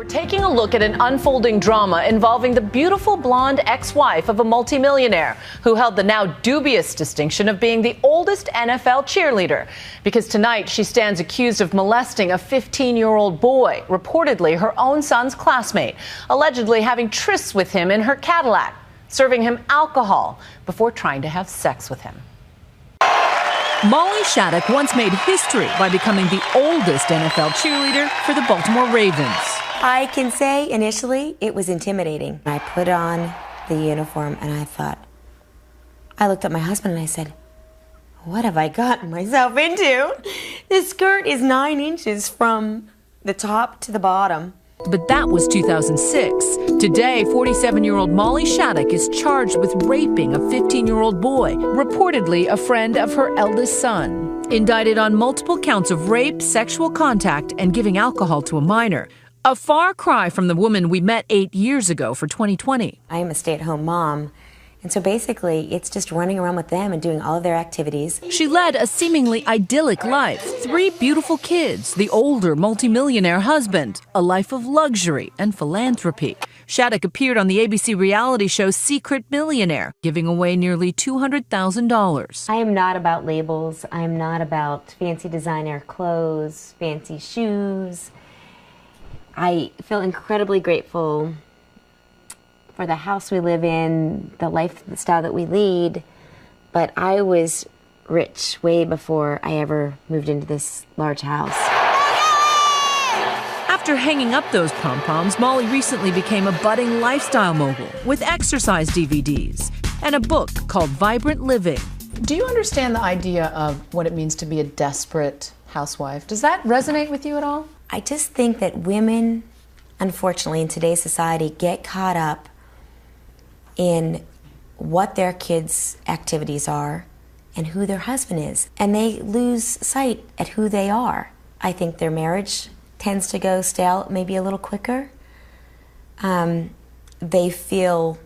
We're taking a look at an unfolding drama involving the beautiful blonde ex-wife of a multimillionaire who held the now dubious distinction of being the oldest NFL cheerleader. Because tonight she stands accused of molesting a 15-year-old boy, reportedly her own son's classmate, allegedly having trysts with him in her Cadillac, serving him alcohol before trying to have sex with him. Molly Shattuck once made history by becoming the oldest NFL cheerleader for the Baltimore Ravens. I can say initially it was intimidating. I put on the uniform and I looked at my husband and I said, what have I gotten myself into? This skirt is 9 inches from the top to the bottom. But that was 2006. Today, 47-year-old Molly Shattuck is charged with raping a 15-year-old boy, reportedly a friend of her eldest son. Indicted on multiple counts of rape, sexual contact, and giving alcohol to a minor. A far cry from the woman we met 8 years ago for 2020. I am a stay-at-home mom, and so basically it's just running around with them and doing all of their activities. She led a seemingly idyllic life. 3 beautiful kids, the older multimillionaire husband, a life of luxury and philanthropy. Shattuck appeared on the ABC reality show Secret Millionaire, giving away nearly $200,000. I am not about labels. I am not about fancy designer clothes, fancy shoes. I feel incredibly grateful for the house we live in, the lifestyle that we lead, but I was rich way before I ever moved into this large house. After hanging up those pom-poms, Molly recently became a budding lifestyle mogul with exercise DVDs and a book called Vibrant Living. Do you understand the idea of what it means to be a desperate housewife? Does that resonate with you at all? I just think that women, unfortunately, in today's society, get caught up in what their kids' activities are and who their husband is. And they lose sight at who they are. I think their marriage tends to go stale maybe a little quicker. They feel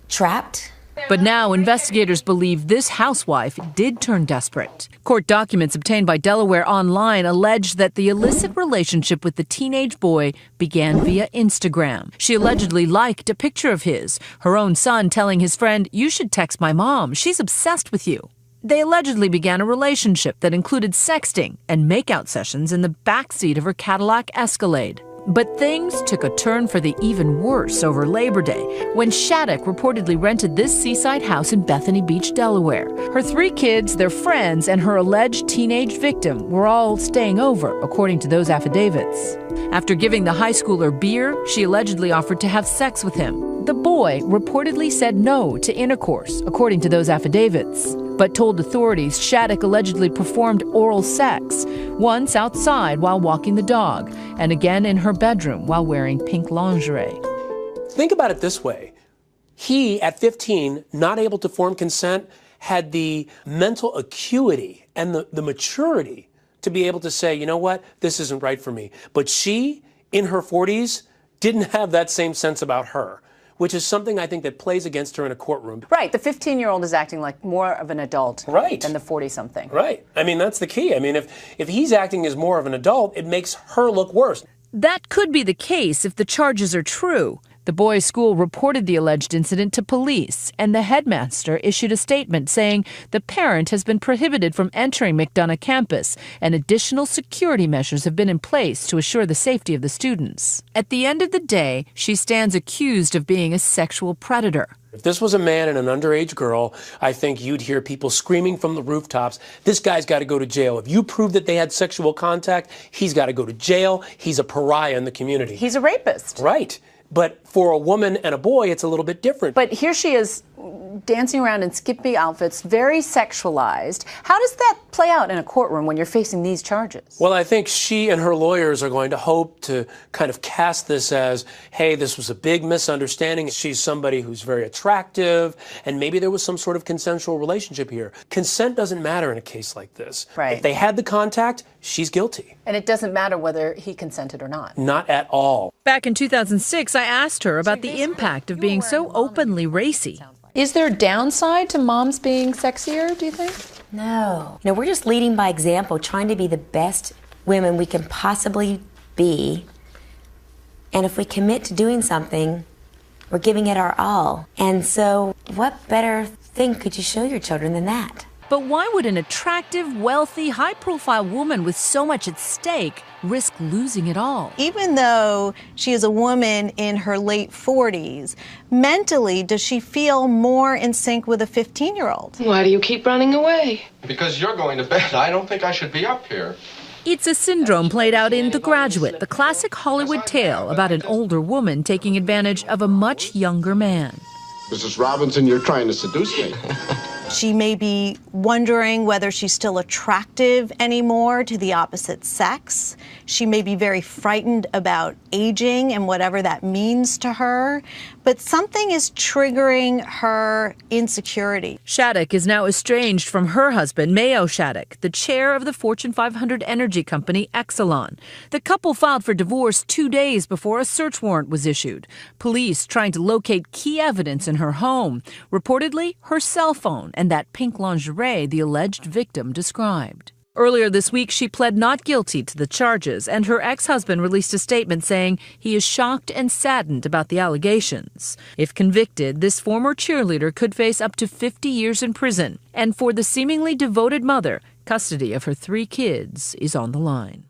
trapped. But now investigators believe this housewife did turn desperate. Court documents obtained by Delaware Online allege that the illicit relationship with the teenage boy began via Instagram. She allegedly liked a picture of his, her own son telling his friend, "You should text my mom, she's obsessed with you." They allegedly began a relationship that included sexting and makeout sessions in the backseat of her Cadillac Escalade. But things took a turn for the even worse over Labor Day, when Shattuck reportedly rented this seaside house in Bethany Beach, Delaware. Her 3 kids, their friends, and her alleged teenage victim were all staying over, according to those affidavits. After giving the high schooler beer, she allegedly offered to have sex with him. The boy reportedly said no to intercourse, according to those affidavits, but told authorities Shattuck allegedly performed oral sex, once outside while walking the dog, and again in her bedroom while wearing pink lingerie. Think about it this way. He, at 15, not able to form consent, had the mental acuity and the maturity to be able to say, you know what, this isn't right for me. But she, in her 40s, didn't have that same sense about her, which is something I think that plays against her in a courtroom. Right. The 15-year-old is acting like more of an adult than the 40-something. Right. I mean, that's the key. I mean, if he's acting as more of an adult, it makes her look worse. That could be the case if the charges are true. The boys' school reported the alleged incident to police, and the headmaster issued a statement saying the parent has been prohibited from entering McDonough campus, and additional security measures have been in place to assure the safety of the students. At the end of the day, she stands accused of being a sexual predator. If this was a man and an underage girl, I think you'd hear people screaming from the rooftops, this guy's got to go to jail. If you prove that they had sexual contact, he's got to go to jail. He's a pariah in the community. He's a rapist. Right. But for a woman and a boy, it's a little bit different. But here she is dancing around in skimpy outfits, very sexualized. How does that play out in a courtroom when you're facing these charges? Well, I think she and her lawyers are going to hope to kind of cast this as, hey, this was a big misunderstanding. She's somebody who's very attractive, and maybe there was some sort of consensual relationship here. Consent doesn't matter in a case like this. Right. If they had the contact, she's guilty. And it doesn't matter whether he consented or not. Not at all. Back in 2006, I asked her about the impact of being so openly racy. Is there a downside to moms being sexier, do you think? No. You know, we're just leading by example, trying to be the best women we can possibly be And if we commit to doing something, we're giving it our all. And so what better thing could you show your children than that? But why would an attractive, wealthy, high-profile woman with so much at stake risk losing it all? Even though she is a woman in her late 40s, mentally, does she feel more in sync with a 15-year-old? Why do you keep running away? Because you're going to bed. I don't think I should be up here. It's a syndrome played out in The Graduate, the classic Hollywood tale about an older woman taking advantage of a much younger man. Mrs. Robinson, you're trying to seduce me. She may be wondering whether she's still attractive anymore to the opposite sex. She may be very frightened about aging and whatever that means to her. But something is triggering her insecurity. Shattuck is now estranged from her husband, Mayo Shattuck, the chair of the Fortune 500 energy company Exelon. The couple filed for divorce 2 days before a search warrant was issued. Police trying to locate key evidence in her home, reportedly her cell phone and that pink lingerie the alleged victim described. Earlier this week, she pled not guilty to the charges, and her ex-husband released a statement saying he is shocked and saddened about the allegations. If convicted, this former cheerleader could face up to 50 years in prison. And for the seemingly devoted mother, custody of her 3 kids is on the line.